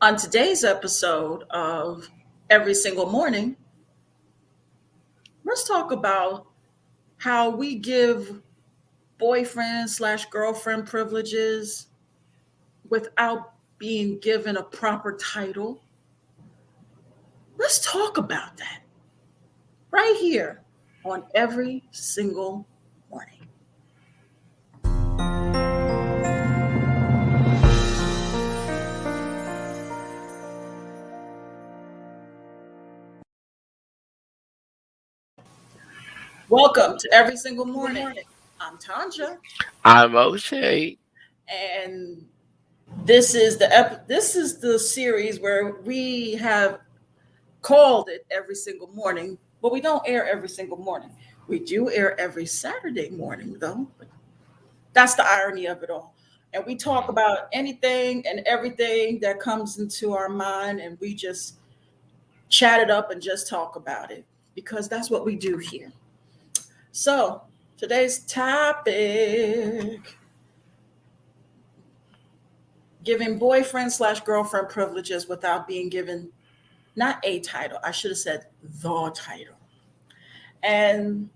On today's episode of Every Single Morning, let's talk about how we give boyfriend slash girlfriend privileges without being given a proper title. Let's talk about that right here on Every Single Morning. Welcome to Every Single Morning. I'm Tanja, I'm O'Shea. and this is the series where we have called it Every Single Morning, but we don't air every single morning. We do air every Saturday morning, though. That's the irony of it all. And we talk about anything and everything that comes into our mind, and we just chat it up and just talk about it because that's what we do here. So, today's topic, giving boyfriend slash girlfriend privileges without being given not a title. I should have said the title. And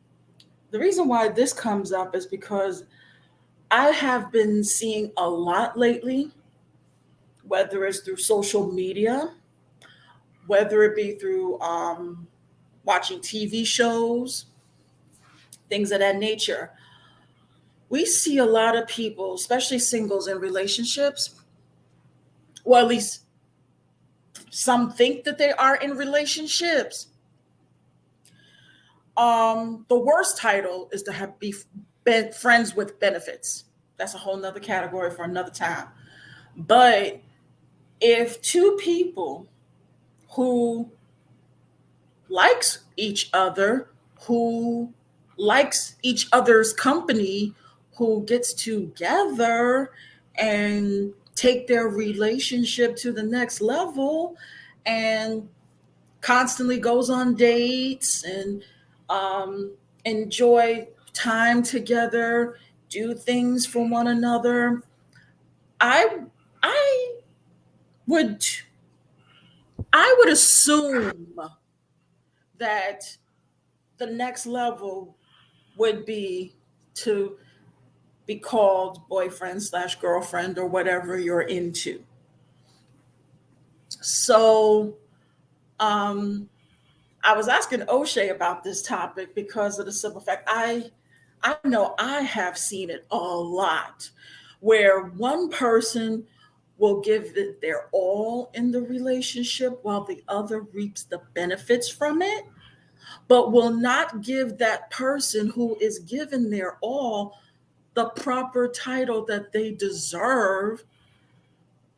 the reason why this comes up is because I have been seeing a lot lately, whether it's through social media, whether it be through watching TV shows, things of that nature. We see a lot of people, especially singles in relationships, well, at least some think that they are in relationships. The worst title is to have be friends with benefits. That's a whole nother category for another time. But if two people who likes each other, who likes each other's company, who gets together and take their relationship to the next level and constantly goes on dates and enjoy time together, do things for one another. I would I would assume that the next level would be to be called boyfriend slash girlfriend or whatever you're into. So um, I was asking O'Shea about this topic because of the simple fact I know I have seen it a lot where one person will give it their all in the relationship while the other reaps the benefits from it, but will not give that person who is given their all the proper title that they deserve,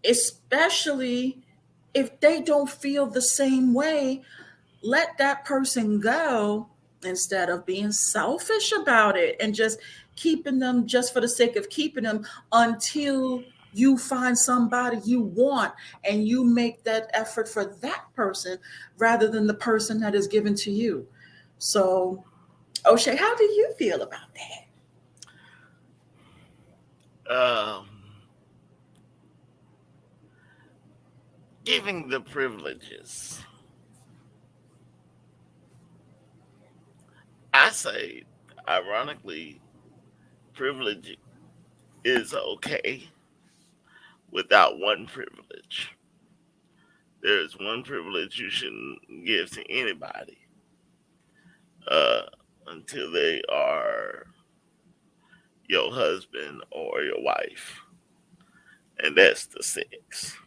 especially if they don't feel the same way. Let that person go instead of being selfish about it and just keeping them just for the sake of keeping them until you find somebody you want and you make that effort for that person rather than the person that is given to you. So, O'Shea, how do you feel about that? Um, Giving the privileges. I say, ironically, privilege is okay without one privilege. There is one privilege you shouldn't give to anybody uh, until they are your husband or your wife, and that's the sex.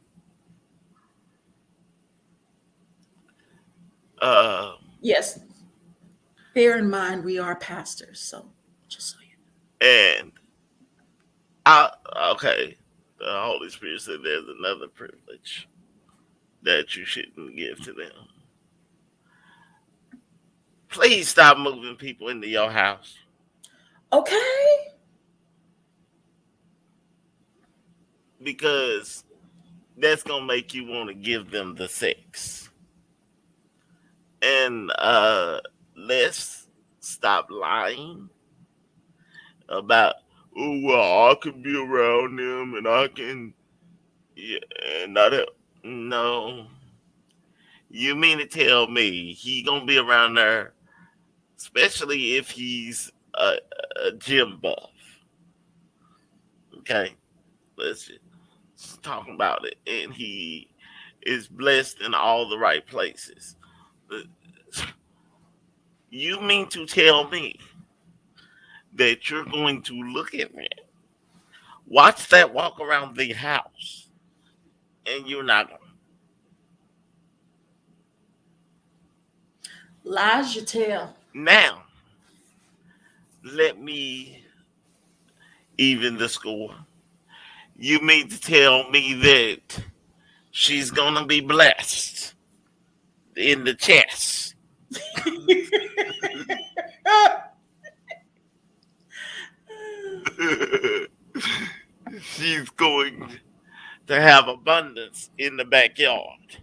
Uh, Yes, bear in mind we are pastors, so just so you and I okay, the Holy Spirit said there's another privilege that you shouldn't give to them. Please stop moving people into your house know. Okay. because that's gonna make you want to give them the sex. And let's stop lying about, oh well, I can be around them and I can, yeah, and not that. No, you mean to tell me he gonna be around there, especially if he's a gym buff? Okay, let's just talk about it, and he is blessed in all the right places. Uh, You mean to tell me that you're going to look at me, watch that walk around the house, and you're not going Lies you tell. now? Let me even the score. You mean to tell me that she's gonna be blessed in the chest? She's going to have abundance in the backyard.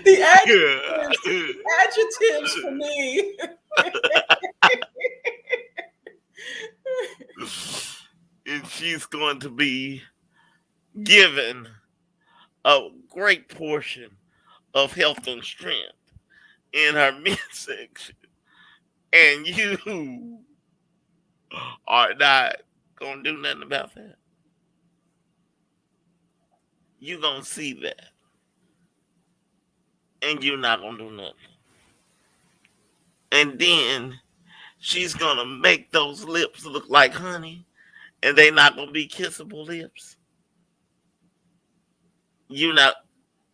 The adjectives for me. And she's going to be given a great portion of health and strength in her midsection. And you are not going to do nothing about that. You're going to see that. And you're not going to do nothing. And then she's going to make those lips look like honey. And they not going to be kissable lips. You're not,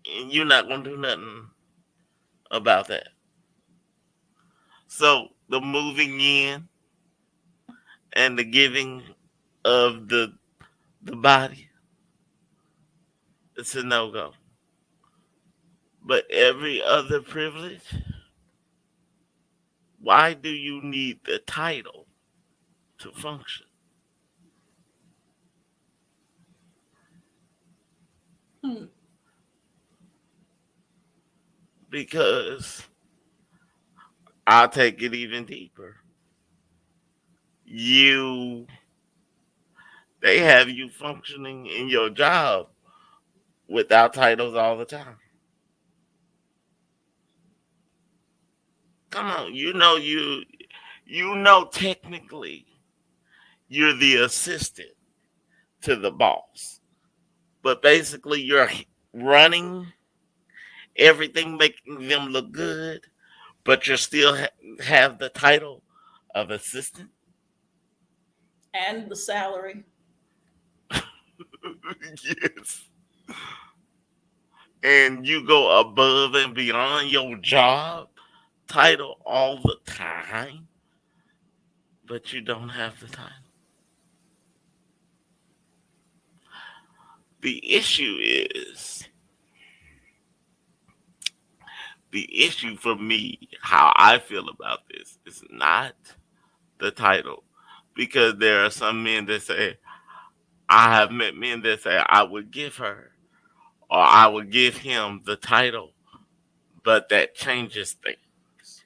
you're not going to do nothing about that. So the moving in and the giving of the body, it's a no go. But every other privilege, why do you need the title to function? Hmm. Because I'll take it even deeper. You they have you functioning in your job without titles all the time. Come on, you know technically you're the assistant to the boss. But basically you're running everything, making them look good, but you still have the title of assistant. And the salary. Yes. And you go above and beyond your job title all the time, but you don't have the title. The issue is the issue for me, how I feel about this, is not the title. Because there are some men that say, I have met men that say, I would give her or I would give him the title, but that changes things.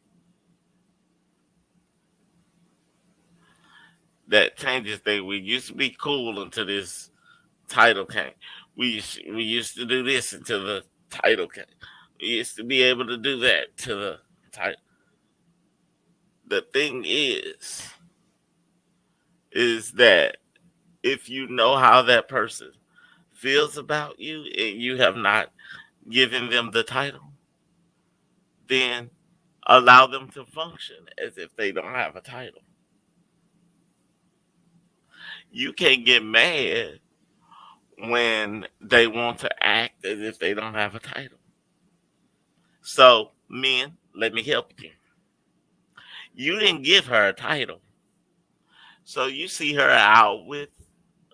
That changes things. We used to be cool until this title came. We used to do this until the title came. We used to be able to do that to the title. The thing is that if you know how that person feels about you and you have not given them the title, then allow them to function as if they don't have a title. You can't get mad when they want to act as if they don't have a title. So, men, let me help you. You didn't give her a title. So you see her out with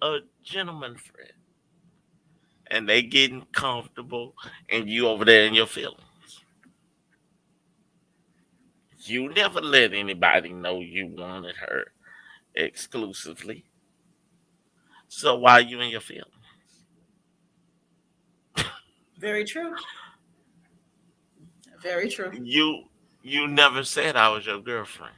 a gentleman friend and they getting comfortable and you over there in your feelings. You never let anybody know you wanted her exclusively. So why are you in your feelings? Very true. Very true. You never said I was your girlfriend.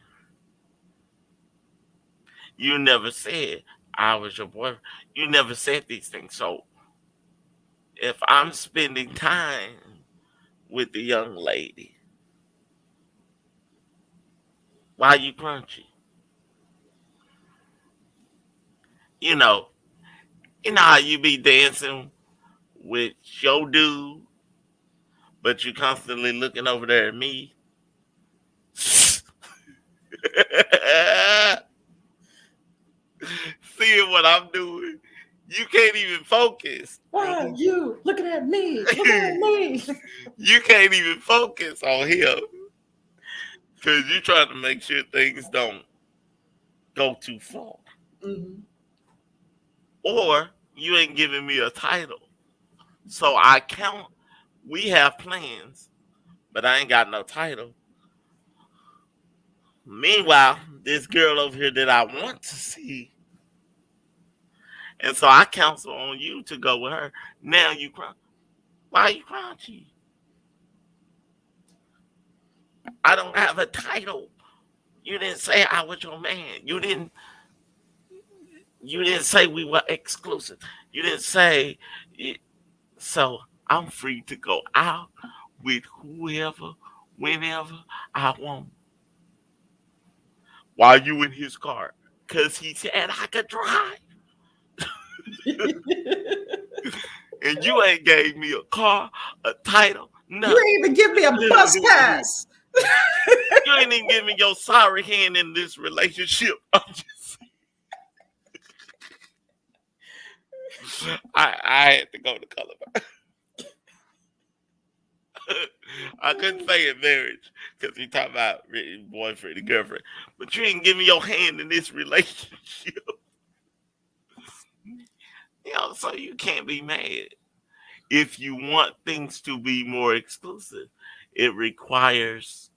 You never said I was your boyfriend. You never said these things. So if I'm spending time with the young lady, why you crunchy? You know, you know how you be dancing with your dude, but you constantly looking over there at me. Seeing what I'm doing, you can't even focus. Why are you looking at me? Look at me. You can't even focus on him because you're trying to make sure things don't go too far. Mhm. Or you ain't giving me a title. So I count, we have plans, but I ain't got no title. Meanwhile, this girl over here that I want to see, and so I counsel on you to go with her. Now you cry. Why are you crunchy? I don't have a title. You didn't say I was your man. You didn't say we were exclusive. You didn't say so I'm free to go out with whoever, whenever I want. While you in his car. Cause he said I could drive. And you ain't gave me a car, a title, You nothing. ain't even give me a bus You pass. ain't even give me your sorry hand in this relationship. I had to go to color. I couldn't say in marriage because we talk about boyfriend and girlfriend, but you ain't give me your hand in this relationship. So you can't be mad. If you want things to be more exclusive, it requires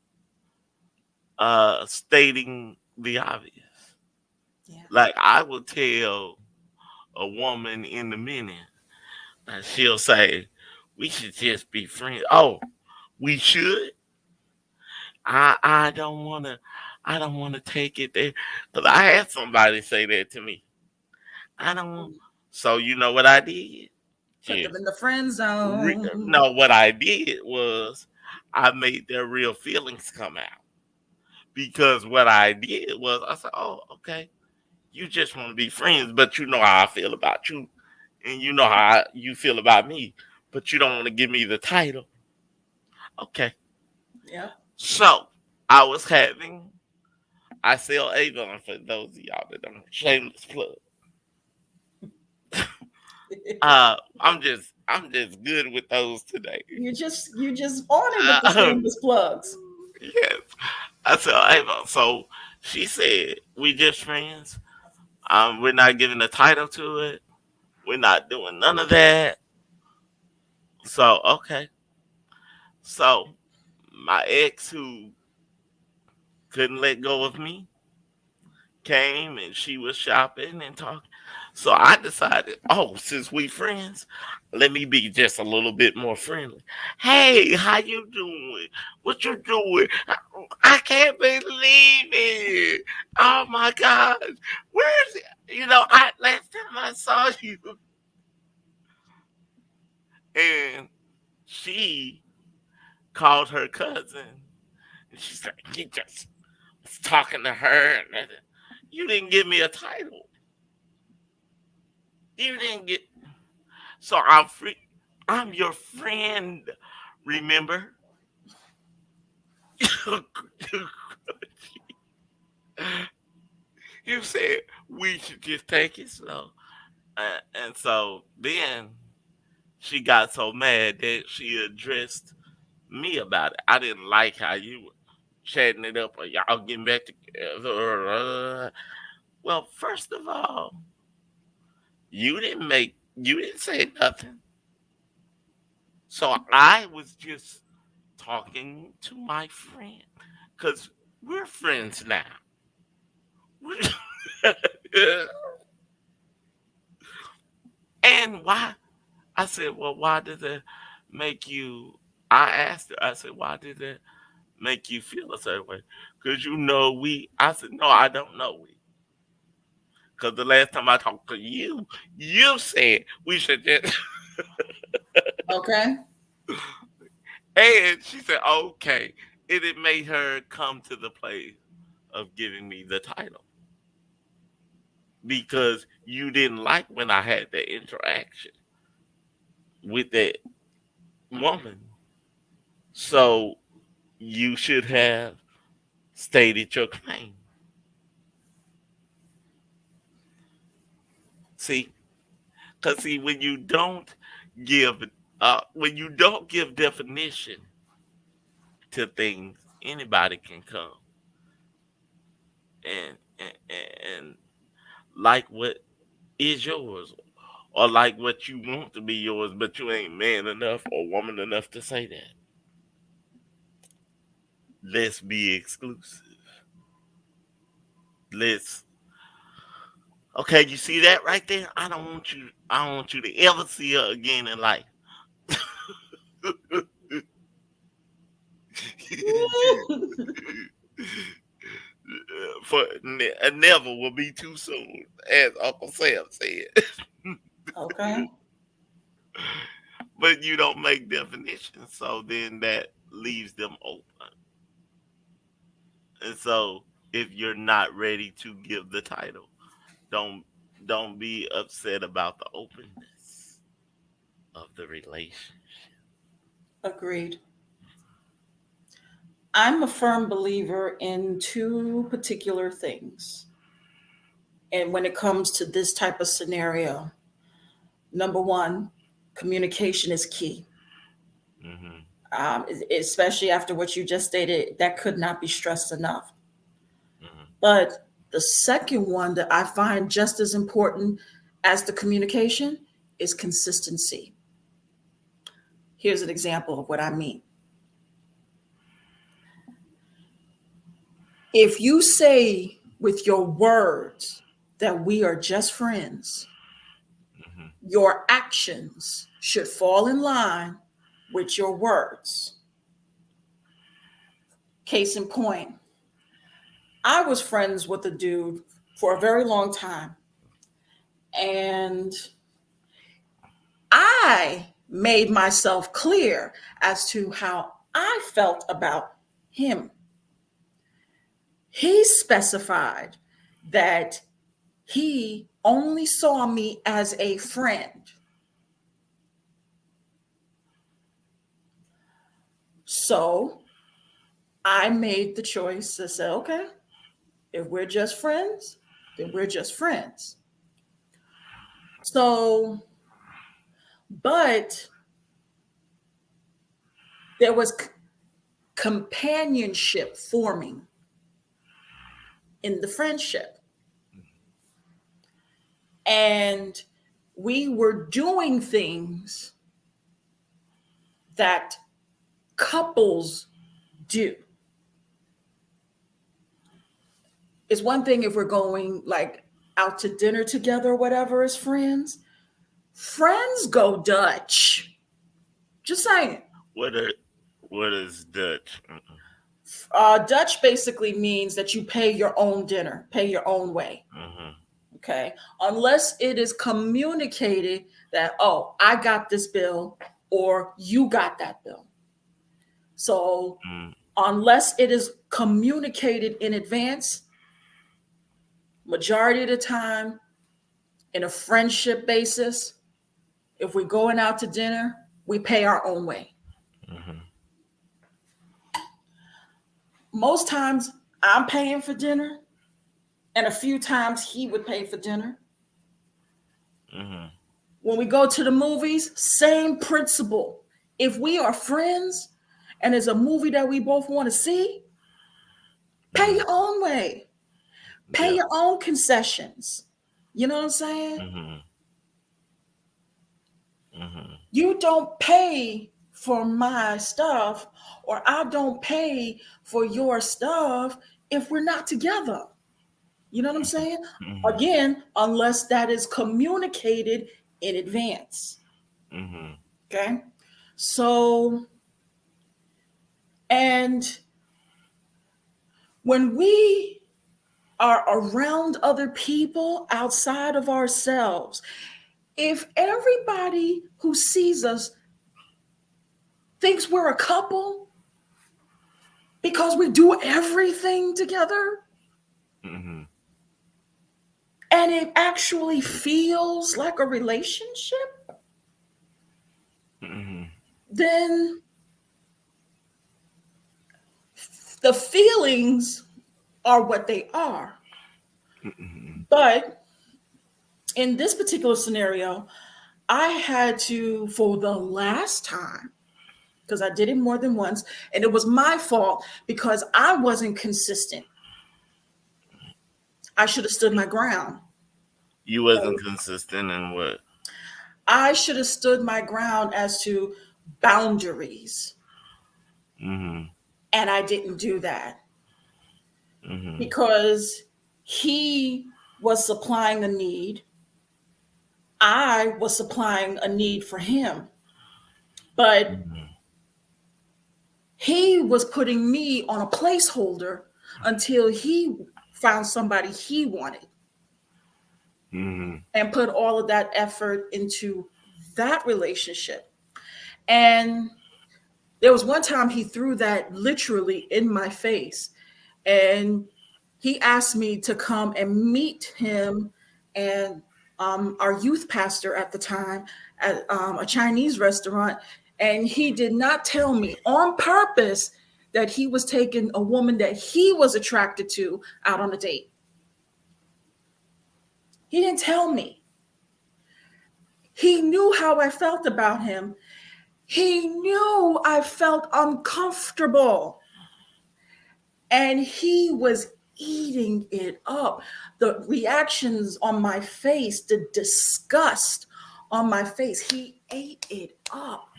stating the obvious. Yeah. Like I will tell a woman in a minute, and she'll say, "We should just be friends." Oh, we should. I don't wanna. I don't wanna take it there because I had somebody say that to me. I don't. So you know what I did? Put Yeah. them in the friend zone. No, what I did was I made their real feelings come out. Because what I did was I said, "Oh, okay, you just want to be friends, but you know how I feel about you, and you know how you feel about me, but you don't want to give me the title." Okay, Yep. so I was having I sell Avon for those of y'all that don't know, shameless plug. I'm just good with those today. You just on it with the Uh, shameless plugs. yes, I sell Avon. So she said we just friends. We're not giving a title to it. We're not doing none of that. So okay. So my ex who couldn't let go of me came and she was shopping and talking. So I decided, oh, since we friends, let me be just a little bit more friendly. Hey, how you doing? What you doing? I can't believe it. Oh my gosh. Where's it? I last time I saw you. And she called her cousin. And she's like, he just was talking to her. And you didn't give me a title. You didn't get. So I'm free. I'm your friend. Remember? You said we should just take it slow. And so then she got so mad that she addressed me about it. I didn't like how you were chatting it up or y'all getting back together. Well, first of all, you didn't say nothing. So I was just talking to my friend because we're friends now. And why? I said, well, why did it make you? I asked her, I said, why did it make you feel a certain way? Because I said, no, I don't know we. Because the last time I talked to you, you said we should just. Okay. And she said, okay. And it made her come to the place of giving me the title because you didn't like when I had that interaction with that woman. So you should have stated your claim. See, because see, when you don't give definition to things, anybody can come and like what is yours, or like what you want to be yours, but you ain't man enough or woman enough to say that. Let's be exclusive. Let's okay. You see that right there? I don't want you. I don't want you to ever see her again in life. For never will be too soon, as Uncle Sam said. Okay. But you don't make definitions, so then that leaves them open. And so, if you're not ready to give the title, don't don't be upset about the openness of the relation. Agreed. I'm a firm believer in two particular things. And when it comes to this type of scenario, number one, communication is key. Hmm. Especially after what you just stated, that could not be stressed enough. Hmm. But the second one that I find just as important as the communication is consistency. Here's an example of what I mean. If you say with your words that we are just friends, Hmm. your actions should fall in line with your words. Case in point, I was friends with a dude for a very long time, and I made myself clear as to how I felt about him. He specified that he only saw me as a friend. So I made the choice to say, okay, if we're just friends, then we're just friends. So, but there was companionship forming in the friendship. And we were doing things that couples do. It's one thing if we're going like out to dinner together or whatever as friends. Friends go Dutch. Just saying. What are what is Dutch? Dutch basically means that you pay your own dinner, pay your own way. Mm-hmm. Okay. Unless it is communicated that, oh, I got this bill or you got that bill. So, Mm-hmm. unless it is communicated in advance, majority of the time in a friendship basis, if we're going out to dinner, we pay our own way. Mm-hmm. Most times I'm paying for dinner, and a few times he would pay for dinner. Mm-hmm. When we go to the movies, same principle. If we are friends and there's a movie that we both want to see, pay Mm-hmm. your own way, pay Yeah. your own concessions. You know what I'm saying? Mm-hmm. Mm-hmm. You don't pay for my stuff, or I don't pay for your stuff if we're not together. You know what I'm saying? Mm-hmm. Again, unless that is communicated in advance. Mm-hmm. Okay. So, and when we are around other people outside of ourselves, if everybody who sees us thinks we're a couple because we do everything together, Mm-hmm. and it actually feels like a relationship, Mm-hmm. then the feelings are what they are. Mm-hmm. But in this particular scenario, I had to, for the last time, because I did it more than once, and it was my fault because I wasn't consistent. I should have stood my ground. You wasn't consistent in what? I should have stood my ground as to boundaries. Mm-hmm. And I didn't do that Mm-hmm. because he was supplying a need. I was supplying a need for him. But Mm-hmm. he was putting me on a placeholder until he found somebody he wanted Mm-hmm. and put all of that effort into that relationship. And there was one time he threw that literally in my face. And he asked me to come and meet him and our youth pastor at the time at a Chinese restaurant. And he did not tell me on purpose that he was taking a woman that he was attracted to out on a date. He didn't tell me. He knew how I felt about him. He knew I felt uncomfortable. And he was eating it up. The reactions on my face, the disgust on my face, he ate it up.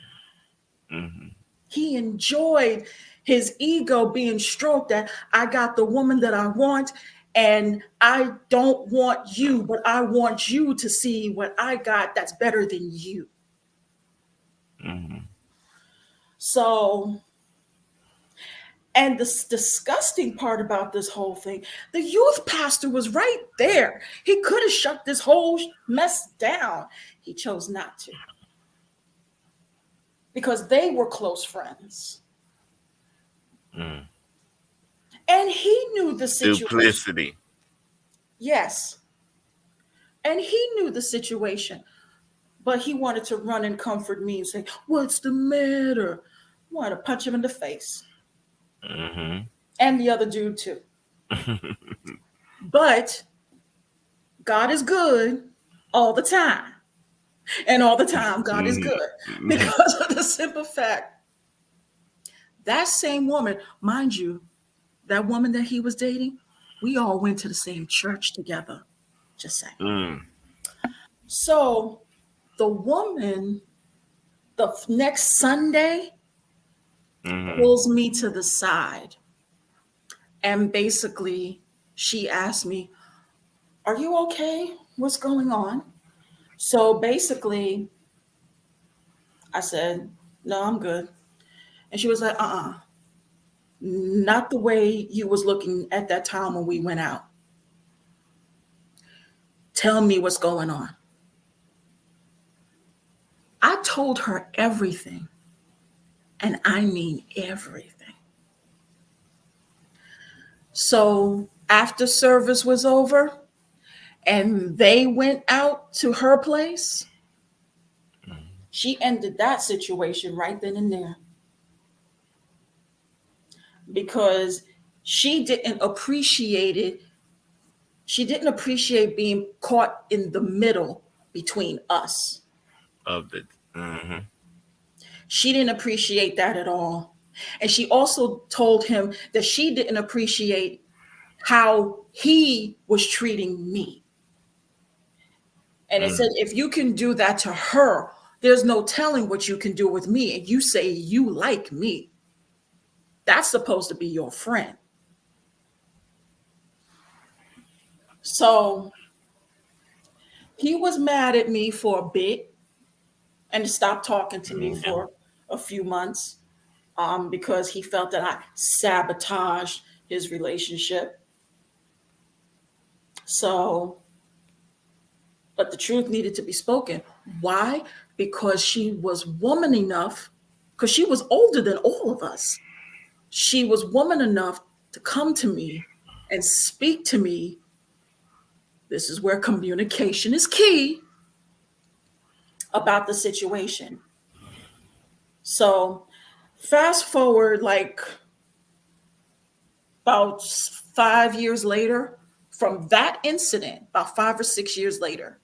Mm-hmm. He enjoyed his ego being stroked that I got the woman that I want, and I don't want you, but I want you to see what I got that's better than you. Mm-hmm. So, and the disgusting part about this whole thing, the youth pastor was right there. He could have shut this whole mess down. He chose not to because they were close friends. Mm. And he knew the situation. Duplicity. Yes. And he knew the situation, but he wanted to run and comfort me and say, "What's the matter?" I wanted to punch him in the face. Mm-hmm. And the other dude, too. But God is good all the time. And all the time, God is good Mm-hmm. because of the simple fact that same woman, mind you, that woman that he was dating, we all went to the same church together. Just saying. Mm. So the woman, the next Sunday, Mm-hmm. pulls me to the side. And basically, she asked me, "Are you okay? What's going on?" So basically, I said, "No, I'm good." And she was like, not the way you was looking at that time when we went out. Tell me what's going on." I told her everything, and I mean everything. So after service was over and they went out to her place, she ended that situation right then and there because she didn't appreciate it. She didn't appreciate being caught in the middle between us. Of the. Mm-hmm. She didn't appreciate that at all. And she also told him that she didn't appreciate how he was treating me. And it Mm. said, if you can do that to her, there's no telling what you can do with me. And you say you like me. That's supposed to be your friend. So he was mad at me for a bit and stopped talking to me Yeah. for a few months because he felt that I sabotaged his relationship. So, but the truth needed to be spoken. Why? Because she was woman enough, because she was older than all of us. She was woman enough to come to me and speak to me. This is where communication is key about the situation. So, fast forward like about 5 years later from that incident, about 5 or 6 years later,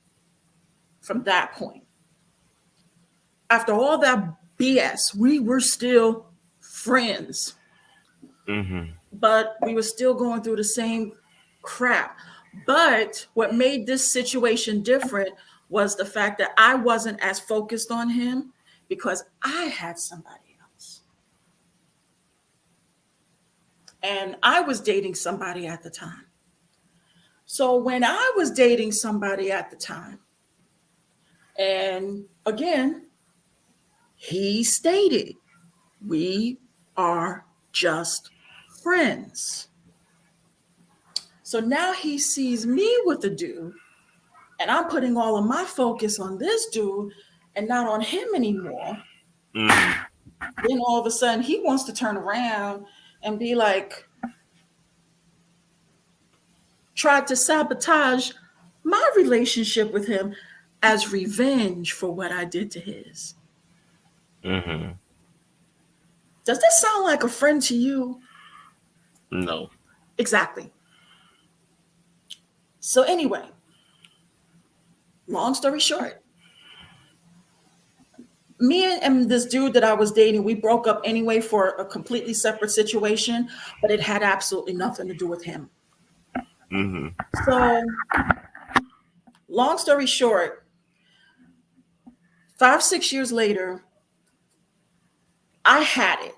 from that point, after all that BS, we were still friends, Mm-hmm. but we were still going through the same crap. But what made this situation different was the fact that I wasn't as focused on him because I had somebody else. And I was dating somebody at the time. So when I was dating somebody at the time, and again, he stated, we are just friends. So now he sees me with the dude, and I'm putting all of my focus on this dude and not on him anymore. Mm-hmm. Then all of a sudden, he wants to turn around and be like, tried to sabotage my relationship with him as revenge for what I did to his. Mm-hmm. Does that sound like a friend to you? No. Exactly. So, anyway, long story short, me and this dude that I was dating, we broke up anyway for a completely separate situation, but it had absolutely nothing to do with him. Mm-hmm. So, long story short, 5, 6 years later, I had it.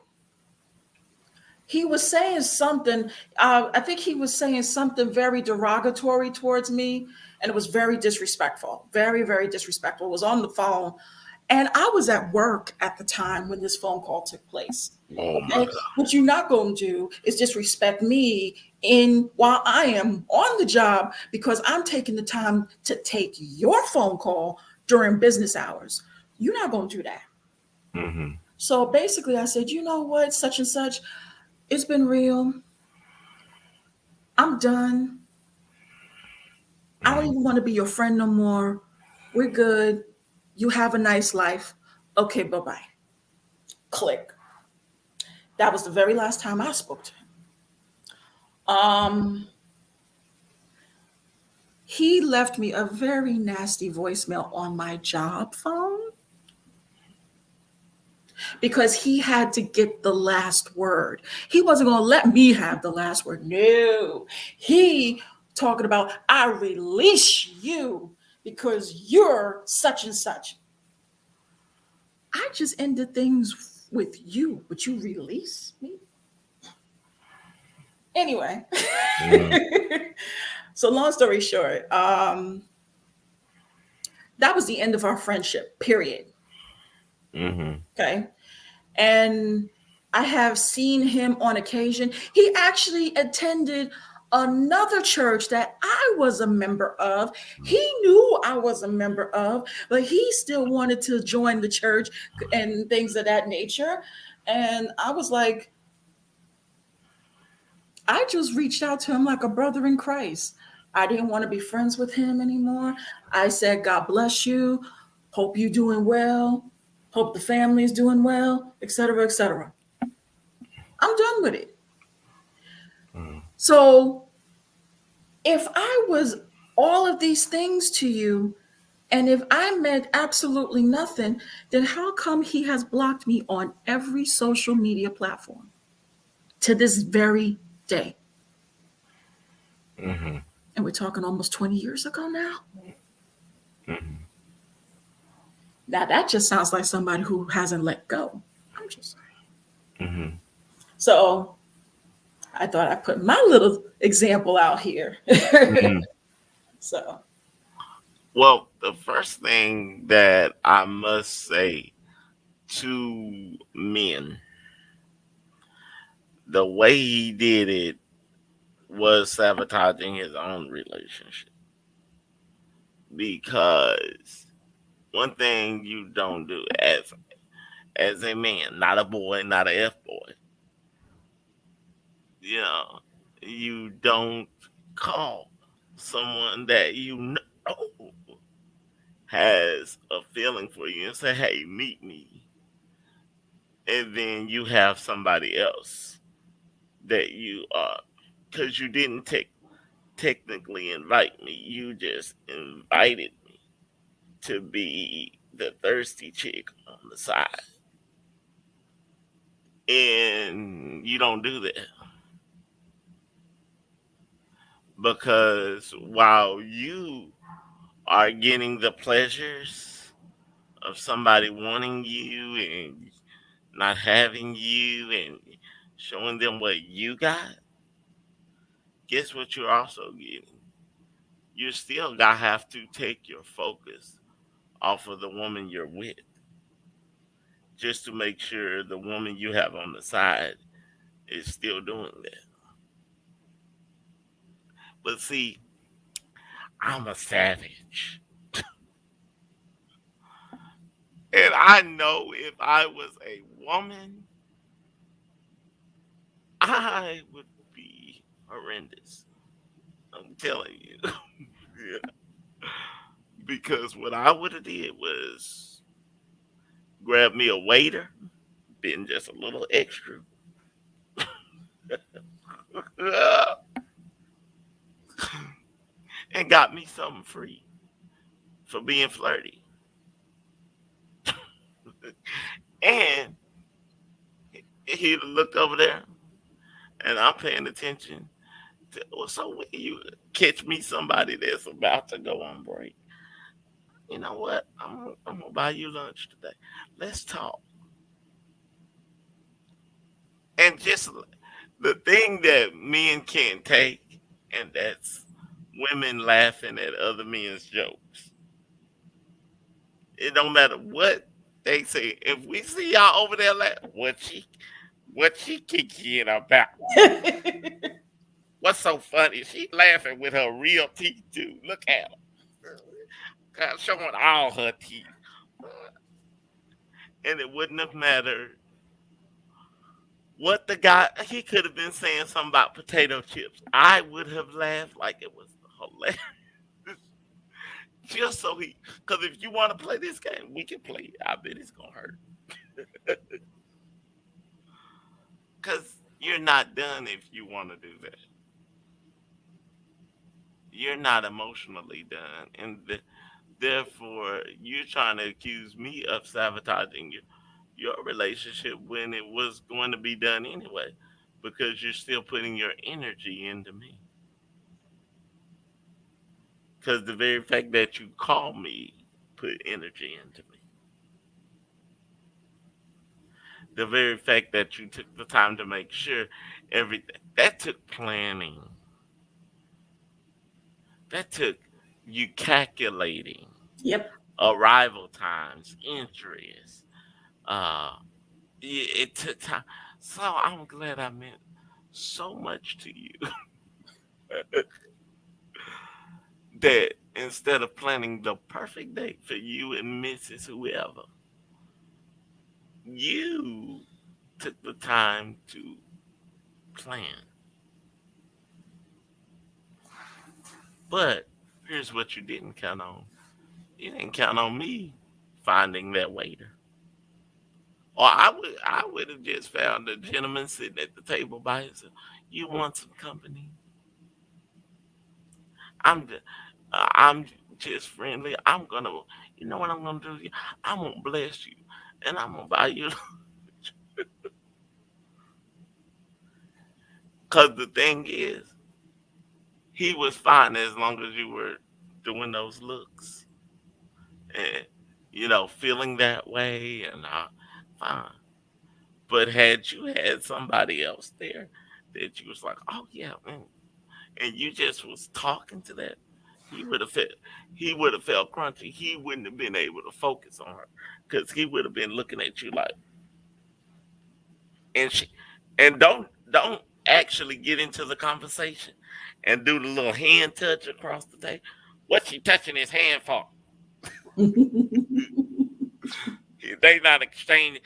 He was saying something, I think he was saying something very derogatory towards me, and it was very disrespectful, very, very disrespectful. It was on the phone. And I was at work at the time when this phone call took place. Oh my Okay. What you're not going to do is disrespect me in while I am on the job because I'm taking the time to take your phone call during business hours. You're not going to do that. God. Mm-hmm. So basically, I said, you know what, such and such, it's been real. I'm done. I don't even want to be your friend no more. We're good. You have a nice life. Okay, bye bye. Click. That was the very last time I spoke to him. Um, he left me a very nasty voicemail on my job phone because he had to get the last word. He wasn't going to let me have the last word. No, he talking about, I release you because you're such and such. I just ended things with you, but you release me? Anyway. Mm-hmm. So long story short, that was the end of our friendship, period. Mm-hmm. Okay. And I have seen him on occasion. He actually attended another church that I was a member of. He knew I was a member of, but he still wanted to join the church and things of that nature. And I was like, I just reached out to him like a brother in Christ. I didn't want to be friends with him anymore. I said, God bless you. Hope you're doing well. Hope the family is doing well, etc., etc. I'm done with it. Mm-hmm. So if I was all of these things to you, and if I meant absolutely nothing, then how come he has blocked me on every social media platform to this very day? Mm-hmm. And we're talking almost 20 years ago now. Mm-hmm. Now that just sounds like somebody who hasn't let go. I'm just saying. Mm-hmm. So I thought I'd put my little example out here. Mm-hmm. So Well, the first thing that I must say to men, the way he did it was sabotaging his own relationship because one thing you don't do as a man, not a boy, not a f boy, you know, you don't call someone that you know has a feeling for you and say, "Hey, meet me," and then you have somebody else that you are because you didn't technically invite me. You just invited me to be the thirsty chick on the side. And you don't do that because while you are getting the pleasures of somebody wanting you and not having you and showing them what you got, guess what you're also getting? You still got have to take your focus off of the woman you're with just to make sure the woman you have on the side is still doing that. But see, I'm a savage. And I know if I was a woman, I would be horrendous. I'm telling you. Yeah. Because what I would have did was grab me a waiter, been just a little extra, and got me something free for being flirty. And he looked over there, and I'm paying attention. Well, so when you catch me somebody that's about to go on break, you know what? I'm gonna buy you lunch today. Let's talk. And just the thing that men can't take, and that's women laughing at other men's jokes. It don't matter what they say. If we see y'all over there, like what she kicking about? What's so funny? She laughing with her real teeth too. Look at her, showing all her teeth, and it wouldn't have mattered what the guy. He could have been saying something about potato chips. I would have laughed like it was hilarious. Just so he, because if you want to play this game, we can play it. I bet it's gonna hurt. Because you're not done if you want to do that. You're not emotionally done, and therefore you're trying to accuse me of sabotaging your relationship when it was going to be done anyway, because you're still putting your energy into me. Because the very fact that you call me put energy into me. The very fact that you took the time to make sure everything that took planning, that took you calculating Yep. arrival times, entries. Uh, it took time. So I'm glad I meant so much to you that instead of planning the perfect date for you and Mrs. Whoever, you took the time to plan. But here's what you didn't count on. You didn't count on me finding that waiter. Or I would have just found a gentleman sitting at the table by himself. You want some company? I'm just, I'm just friendly. You know what I'm gonna do? I'm gonna bless you, and I'm gonna buy you. Cause the thing is, he was fine as long as you were doing those looks and feeling that way and fine. But had you had somebody else there that you was like, oh yeah, and you just was talking to that, he would have felt he would have felt crunchy. He wouldn't have been able to focus on her because he would have been looking at you like, and she, and don't actually get into the conversation and do the little hand touch across the table. What she touching his hand for? They not exchanging.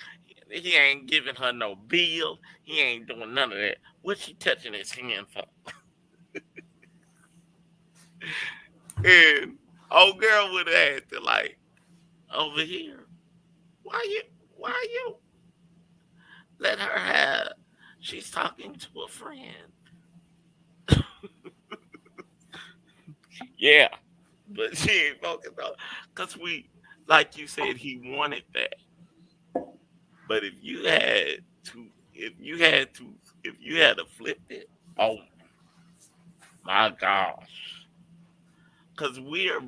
He ain't giving her no bill. He ain't doing none of that. What she touching his hand for? And old girl would have had to like over here. Why you? Why you let her have? She's talking to a friend. Yeah, but she ain't focused on because we, like you said, he wanted that. But if you had to, if you had to flip it, oh my gosh, because we're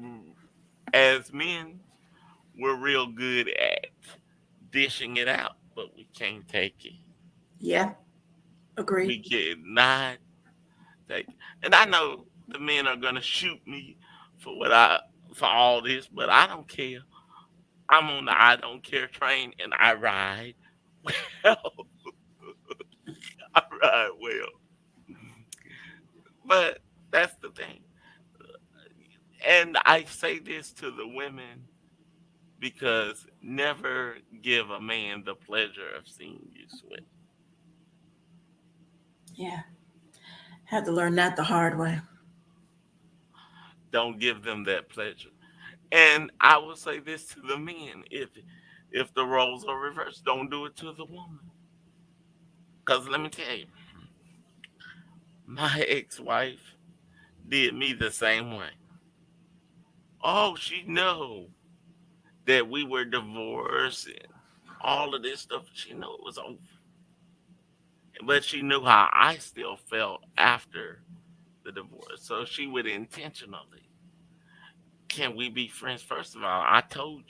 as men, we're real good at dishing it out, but we can't take it. Yeah, agree. We cannot take. And I know the men are gonna shoot me for what I for all this, but I don't care. I'm on the I don't care train, and I ride well. I ride well. But that's the thing. And I say this to the women because never give a man the pleasure of seeing you sweat. Yeah, had to learn that the hard way. Don't give them that pleasure. And I will say this to the men: if the roles are reversed, don't do it to the woman. Cause let me tell you, my ex-wife did me the same way. Oh, she know that we were divorced and all of this stuff. She knew it was over, but she knew how I still felt after the divorce. So she would intentionally, can we be friends? First of all, I told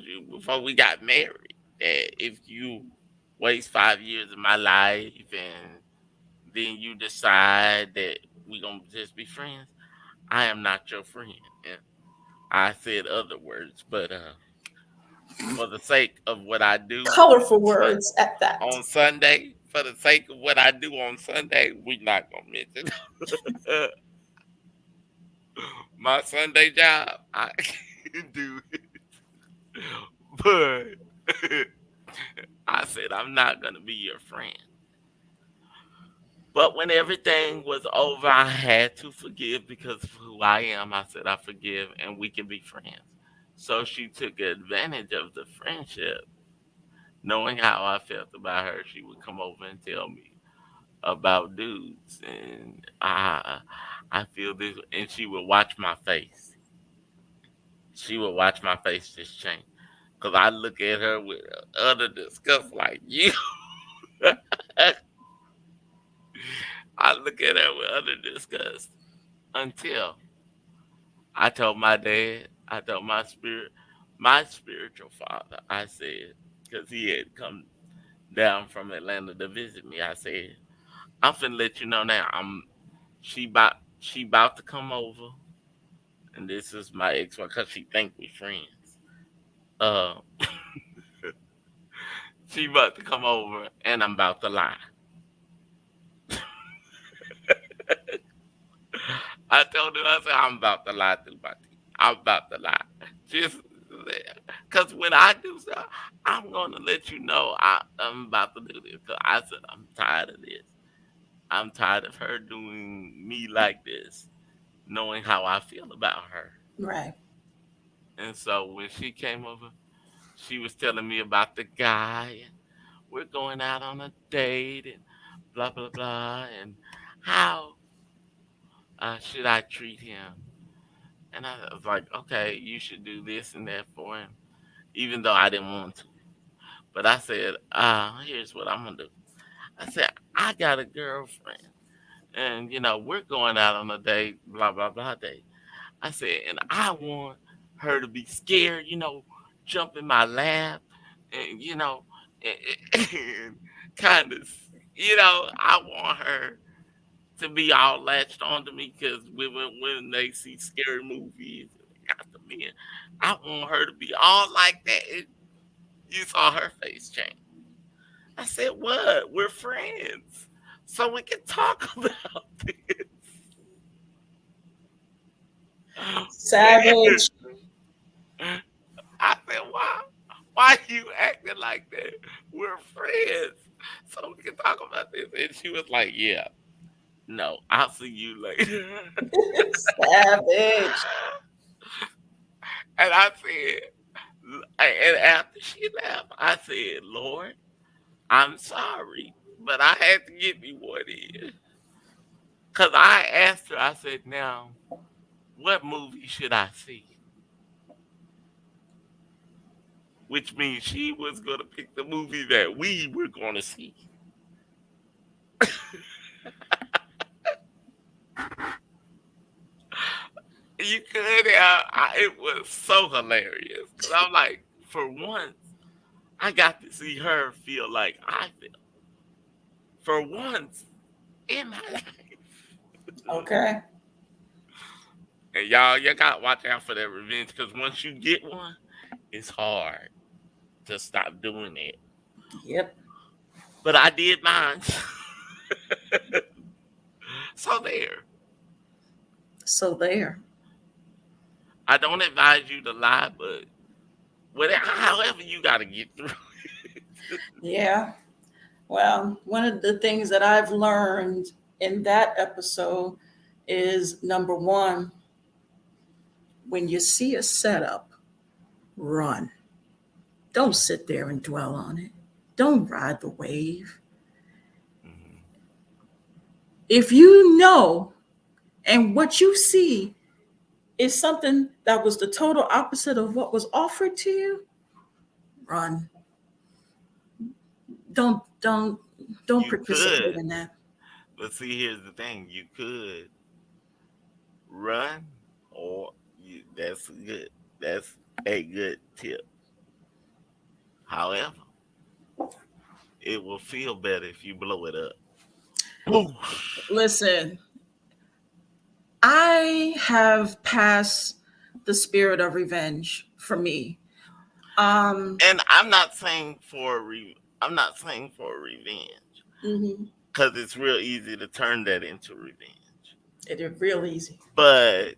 you before we got married that if you waste 5 years of my life and then you decide that we gonna just be friends, I am not your friend. And I said other words, but for the sake of what I do Colorful for, words at that. on Sunday, for the sake of what I do on Sunday, we not gonna mention my Sunday job. I can do it, but I said I'm not gonna be your friend. But when everything was over, I had to forgive because of who I am. I said I forgive, and we can be friends. So she took advantage of the friendship, knowing how I felt about her. She would come over and tell me about dudes, and I feel this, and she would watch my face. She would watch my face just change. Cause I look at her with utter disgust, like you. I look at her with utter disgust until I told my dad, I told my spiritual father, I said, because he had come down from Atlanta to visit me, I said, I'm finna let you know now. She about to come over, and this is my ex-wife because she think we friends. Uh, she about to come over, and I'm about to lie. I told her, I said, I'm about to lie through my teeth. I'm about to lie. Just because when I do stuff, I'm going to let you know I'm about to do this. Because I said, I'm tired of this. I'm tired of her doing me like this, knowing how I feel about her. Right. And so when she came over, she was telling me about the guy, and we're going out on a date, and blah, blah, blah, and how should I treat him? And I was like, okay, you should do this and that for him, even though I didn't want to. But I said, here's what I'm gonna do. I said, I got a girlfriend, and we're going out on a date, blah blah blah date. I said, and I want her to be scared, jump in my lap, and and kind of, I want her to be all latched onto me because when they see scary movies, they got the men. I want her to be all like that. You saw her face change. I said, "What? We're friends." so we can talk about this. Man, Savage. I said, why? Why you acting like that? We're friends. So we can talk about this. And she was like, yeah, no, I'll see you later. Savage. And I said, and after she left, I said, Lord, I'm sorry, but I had to get me one in. Because I asked her, I said, now, what movie should I see? Which means she was going to pick the movie that we were going to see. You could have, it was so hilarious. 'Cause I'm like, for once, I got to see her feel like I feel. For once in my life. Okay. And y'all got to watch out for that revenge because once you get one, it's hard to stop doing it. Yep. But I did mine. So there. So there. I don't advise you to lie, but whatever, however you got to get through. Yeah. Well, one of the things that I've learned in that episode is number one, when you see a setup, run. Don't sit there and dwell on it. Don't ride the wave. Mhm. If you know and what you see is something that was the total opposite of what was offered to you, run. Don't You participate could, in that. but see, here's the thing: you could run, or that's good. That's a good tip. However, it will feel better if you blow it up. Boom. Listen, I have passed the spirit of revenge for me. Um, And I'm not saying for I'm not saying for revenge mhm. because it's real easy to turn that into revenge. It is real easy. But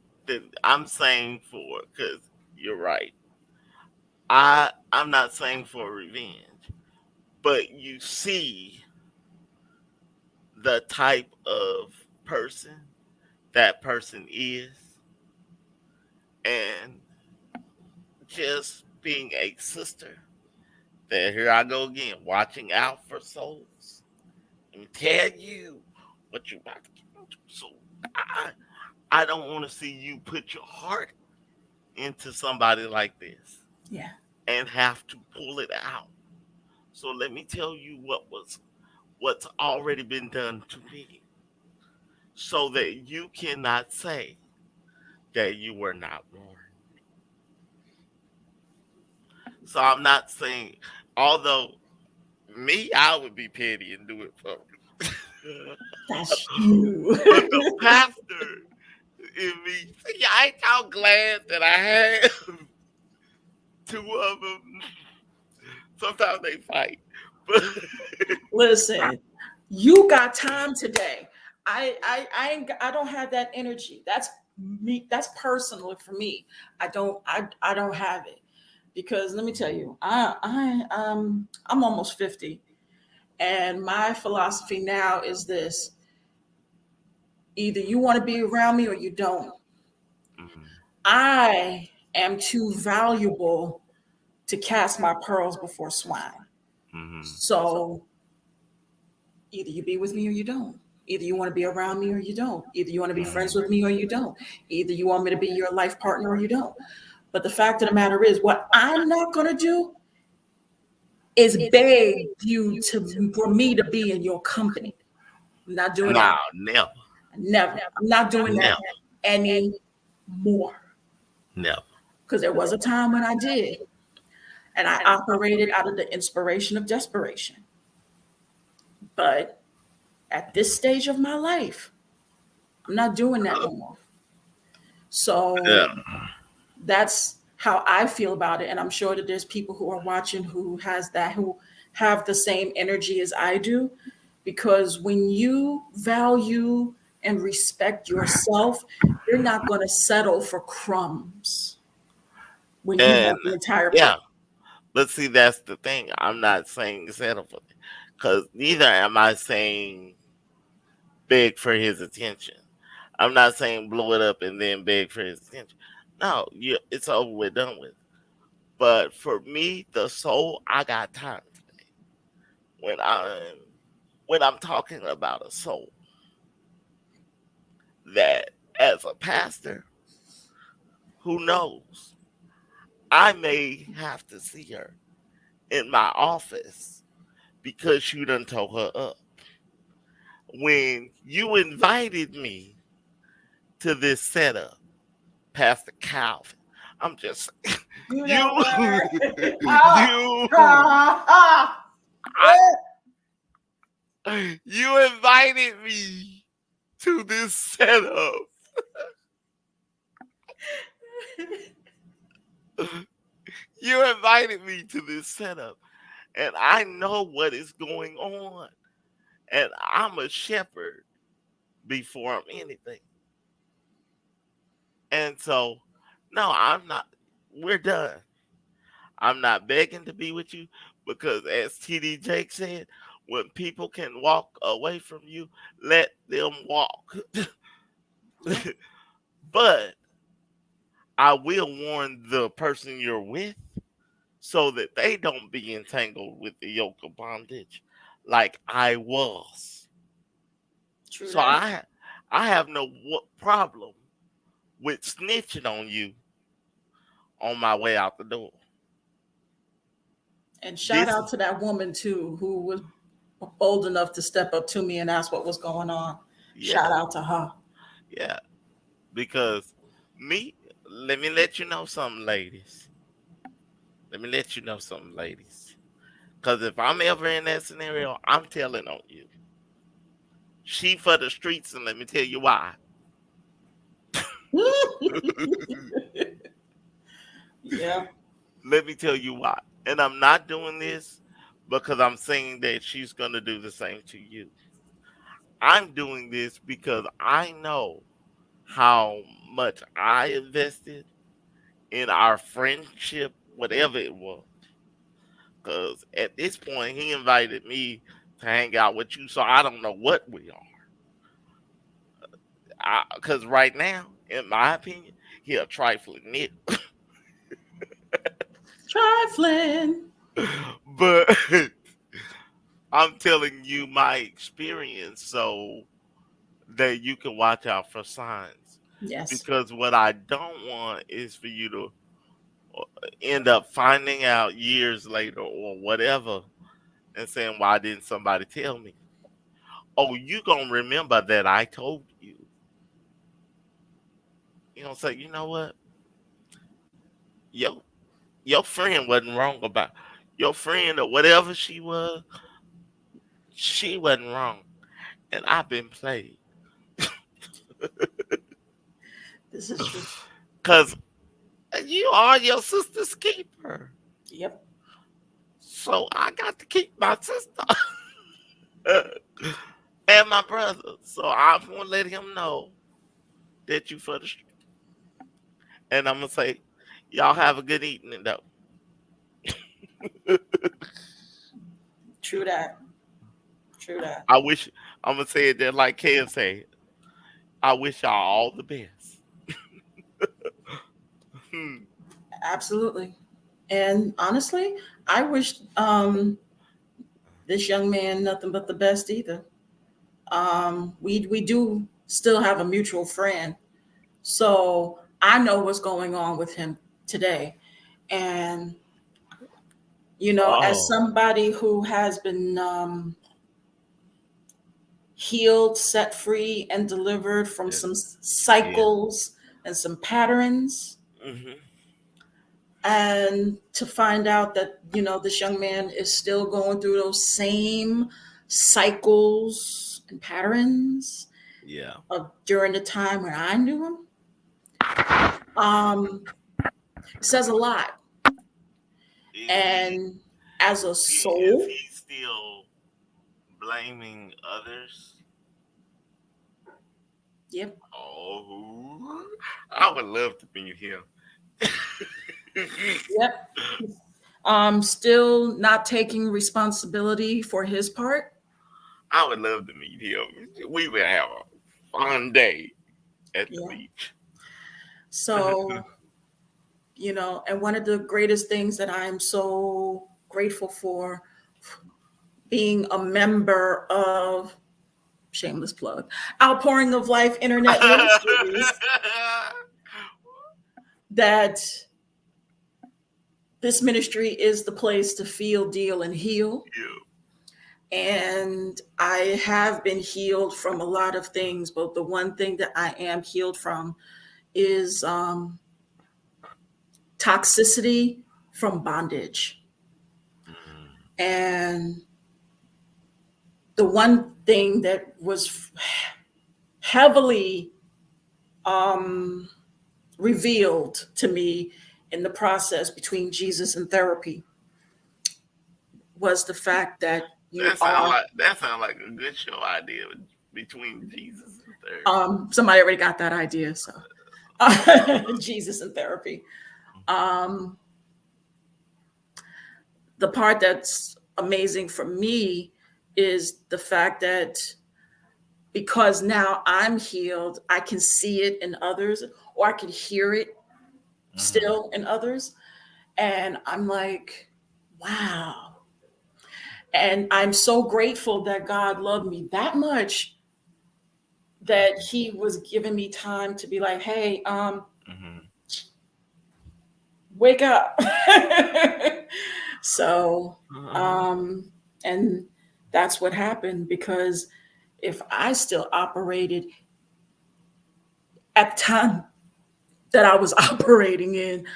I'm saying for because you're right. I'm not saying for revenge, but you see the type of person that person is, and just being a sister. That here I go again, watching out for souls. Let me tell you what you about to get into. So I, I don't want to see you put your heart into somebody like this Yeah. and have to pull it out. So let me tell you what's already been done to me, so that you cannot say that you were not warned. So I'm not saying, although me, I would be petty and do it public. That's you. But the pastor in me, see, I ain't y'all glad that I had two of them. Sometimes they fight, but Listen, you got time today. I don't have that energy. That's me. That's personal for me. I don't have it because let me tell you, I'm almost 50, and my philosophy now is this: either you want to be around me or you don't. Mhm, I am too valuable to cast my pearls before swine. mhm, So either you be with me or you don't. Either you want to be around me or you don't. Either you want to be friends mhm, with me or you don't. Either you want me to be your life partner or you don't. But the fact of the matter is, what I'm not going to do is beg you to for me to be in your company. I'm not doing that. no, never, Never. I'm not doing that never, anymore. never. Because there was a time when I did, and I operated out of the inspiration of desperation. But at this stage of my life, I'm not doing that no more. So Yeah. that's how I feel about it. And I'm sure that there's people who are watching who have the same energy as I do. because when you value and respect yourself, you're not going to settle for crumbs when you And want the entire yeah, plate. but see, that's the thing. I'm not saying settle for it, because neither am I saying beg for his attention. I'm not saying blow it up and then beg for his attention. No, it's over with, done with. But for me, the soul, I got time when I'm talking about a soul that, as a pastor, who knows, I may have to see her in my office because you done told her up. When you invited me to this setup, Pastor Calvin, I'm just You you know what? you I you invited me to this setup. You invited me to this setup, and I know what is going on, and I'm a shepherd before I'm anything. And so, no, I'm not. We're done. I'm not begging to be with you because, as TD Jake said, when people can walk away from you, let them walk. Yep. But I will warn the person you're with so that they don't be entangled with the yoke of bondage like I was. True So that. I have no problem with snitching on you on my way out the door. And shout This out to that woman too, who was bold enough to step up to me and ask what was going on. Shout yeah, out to her. yeah, because me, let me let you know something, ladies. Let me let you know something, ladies. Because if I'm ever in that scenario, I'm telling on you. She for the streets, and let me tell you why. Yeah. Let me tell you why. And I'm not doing this because I'm saying that she's going to do the same to you. I'm doing this because I know how much I invested in our friendship, whatever it was. Because at this point, he invited me to hang out with you, so I don't know what we are. Because right now, in my opinion, he a trifling nigga. Trifling. But I'm telling you my experience so that you can watch out for signs. Yes. Because what I don't want is for you to end up finding out years later or whatever and saying, why didn't somebody tell me? Oh, you gonna remember that I told you. You know, say, you know what? Your your friend wasn't wrong about your friend or whatever she wasn't wrong. And I've been played. This is true. Cause you are your sister's keeper. Yep. So I got to keep my sister and my brother. So I'm gonna let him know that you for the street. And I'm gonna say, y'all have a good evening though. True that. True that. I wish I'm gonna say it there like Kev said. I wish y'all all the best. Hmm. Absolutely. And honestly, I wish this young man nothing but the best either. We do still have a mutual friend, so I know what's going on with him today. And as Oh, somebody who has been healed, set free, and delivered from yeah, some yeah. cycles and some patterns, Hmm. and to find out that this young man is still going through those same cycles and patterns Yeah. of during the time when I knew him, um, says a lot. If he And as a if soul, he's still blaming others. Yep. Oh, I would love to meet him. Yep. Still not taking responsibility for his part. I would love to meet him. We would have a fun day at the Yeah. beach. So, and one of the greatest things that I'm so grateful for being a member of shameless plug Outpouring of Life Internet Ministries, that this ministry is the place to feel, deal, and heal. Yeah. And I have been healed from a lot of things, but the one thing that I am healed from is toxicity from bondage. Mhm. And the one thing that was heavily um, revealed to me in the process between Jesus and therapy was the fact that you are. That sound like a good show idea between Jesus and therapy. Somebody already got that idea, so Jesus and therapy. Um, the part that's amazing for me is the fact that because now I'm healed, I can see it in others, or I can hear it Mhm. still in others. And I'm like, wow. And I'm so grateful that God loved me that much that he was giving me time to be like, hey, Mhm. wake up. So, Mhm. um, and that's what happened, because if I still operated at the time that I was operating in,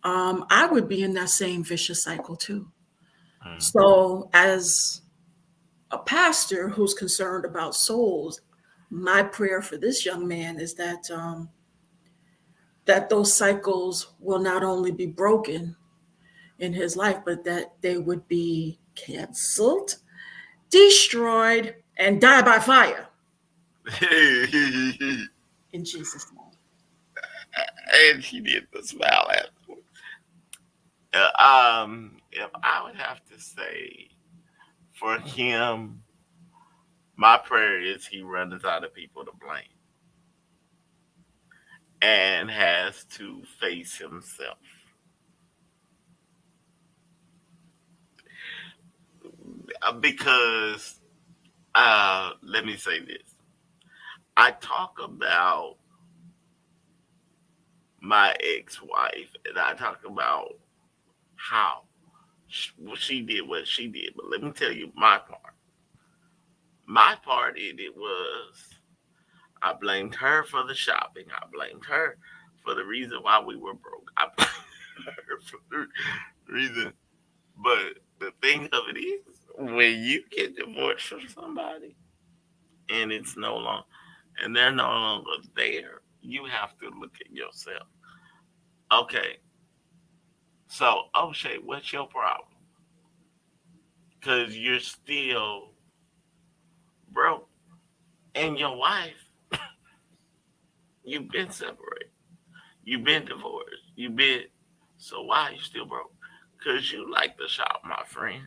I would be in that same vicious cycle too. Mhm. So, as a pastor who's concerned about souls, my prayer for this young man is that those cycles will not only be broken in his life, but that they would be canceled, destroyed, and die by fire in Jesus' name. And she did the smile afterwards. If I would have to say for him, my prayer is he runs out of people to blame and has to face himself. Because let me say this. I talk about my ex-wife and I talk about how she did what she did. But let me tell you my part. My part in it was I blamed her for the shopping. I blamed her for the reason why we were broke. I blamed her for the reason. But the thing of it is, when you get divorced from somebody and it's no longer, and they're no longer there, you have to look at yourself. Okay, so O'Shea, what's your problem? Because you're still broke, and your wife, you've been separated, you've been divorced, you've been. So why are you still broke? Because you like to shop, my friend.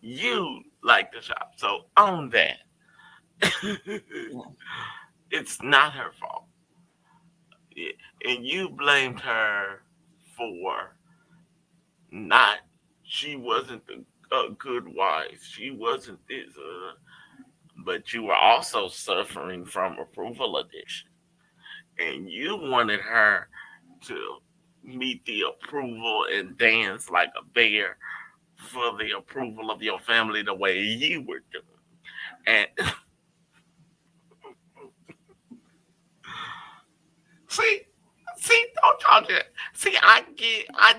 You like to shop. So own that. Yeah. It's not her fault. Yeah, and you blamed her for not, she wasn't a good wife. She wasn't this, but you were also suffering from approval addiction. And you wanted her to meet the approval and dance like a bear for the approval of your family the way you were doing. And see, don't y'all just see. I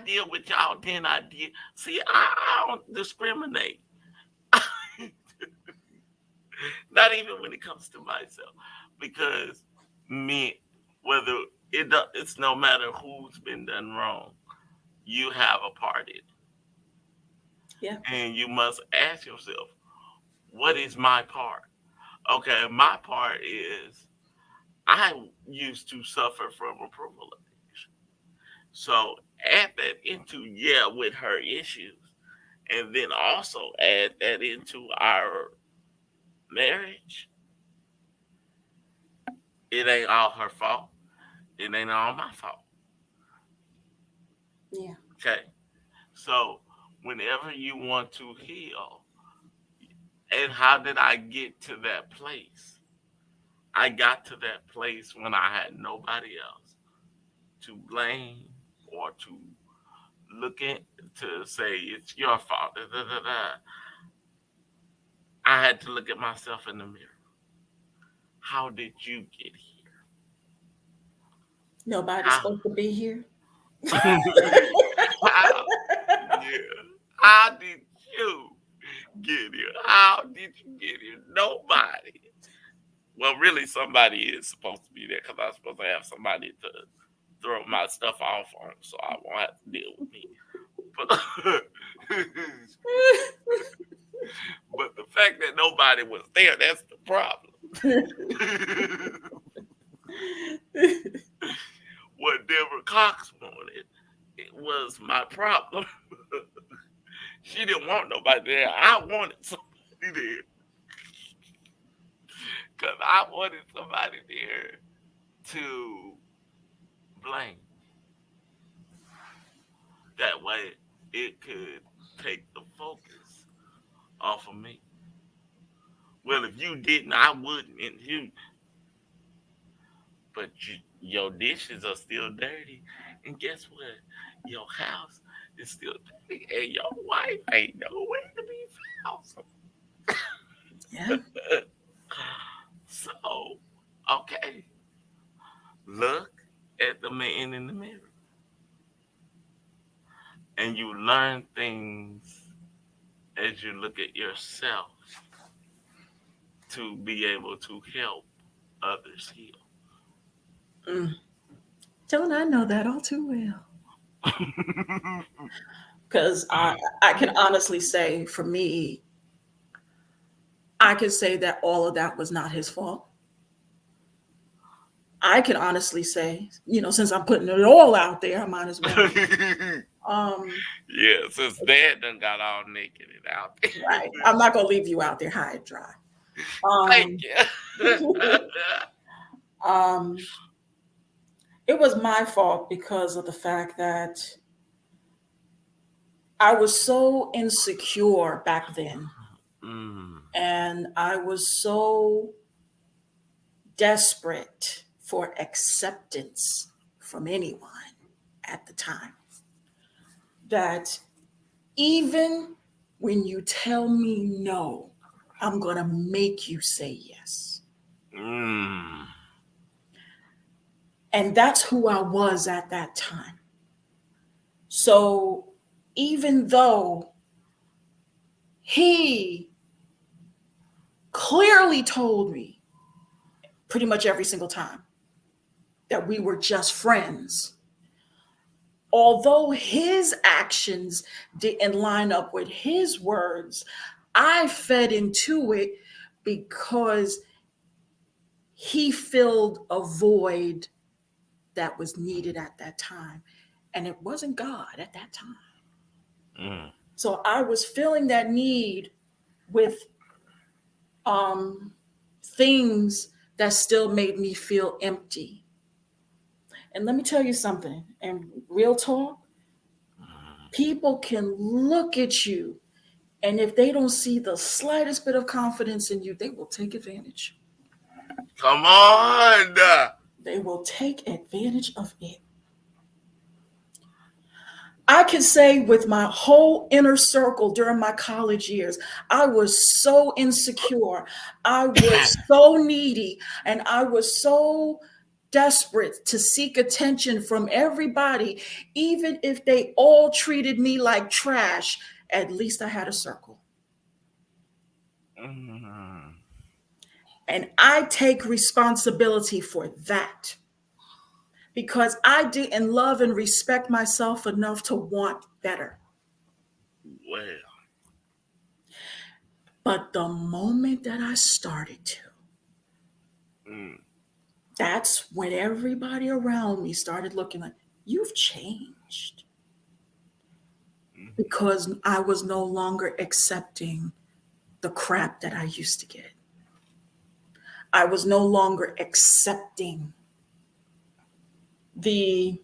deal with y'all. Then I deal. See, I don't discriminate. Not even when it comes to myself, because me, whether it's no matter who's been done wrong, you have a part in it. Yeah. And you must ask yourself, what is my part? Okay, my part is I used to suffer from approval addiction. So add that into, yeah, with her issues. And then also add that into our marriage. It ain't all her fault. It ain't all my fault. Yeah. Okay. So whenever you want to heal, and how did I get to that place? I got to that place when I had nobody else to blame or to look at to say it's your fault. Da, da, da, da. I had to look at myself in the mirror. How did you get here? Nobody's How? supposed to be here. How? Yeah. How did you get here? How did you get here? Nobody. Well, really, somebody is supposed to be there because I'm supposed to have somebody to throw my stuff off on, so I won't have to deal with me. But, but the fact that nobody was there—that's the problem. What Deborah Cox wanted, it was my problem. She didn't want nobody there. I wanted somebody there because I wanted somebody there to blame. That way, it could take the focus off of me. Well, if you didn't, I wouldn't. And but your dishes are still dirty, and guess what? Your house is still dirty, and your wife ain't nowhere to be found. Yeah. So, okay, look at the man in the mirror, and you learn things as you look at yourself to be able to help others heal. Mm. Don't I know that all too well? Because I can honestly say, for me, I can say that all of that was not his fault. I can honestly say, since I'm putting it all out there, I might as well. Um, Yeah, since dad done got all naked and out there. right. I'm not gonna leave you out there high and dry. Thank Um, you. um, it was my fault because of the fact that I was so insecure back then, Mm, and I was so desperate for acceptance from anyone at the time that even when you tell me no, I'm going to make you say yes. mm, And that's who I was at that time. So even though he clearly told me pretty much every single time that we were just friends, although his actions didn't line up with his words, I fed into it because he filled a void that was needed at that time. And it wasn't God at that time. mm. So I was filling that need with um, things that still made me feel empty. And let me tell you something, and real talk, people can look at you, and if they don't see the slightest bit of confidence in you, they will take advantage. Come on. They will take advantage of it. I can say with my whole inner circle during my college years, I was so insecure. I was so needy, and I was so desperate to seek attention from everybody. Even if they all treated me like trash, at least I had a circle. Mm. And I take responsibility for that because I didn't love and respect myself enough to want better. Well. But the moment that I started to, Mm. that's when everybody around me started looking like, you've changed. Mm. Because I was no longer accepting the crap that I used to get. I was no longer accepting the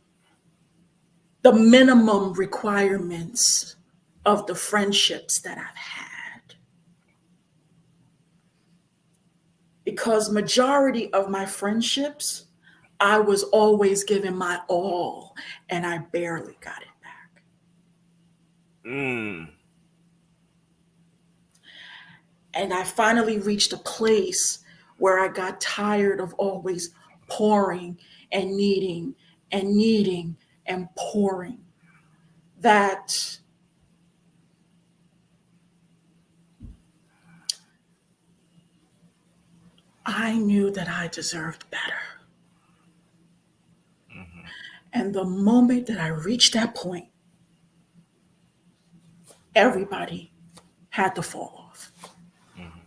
the minimum requirements of the friendships that I've had. Because majority of my friendships, I was always giving my all and I barely got it back. Mm. And I finally reached a place where I got tired of always pouring and needing and pouring. That I knew that I deserved better. Mhm. And the moment that I reached that point, everybody had to fall off. Mhm.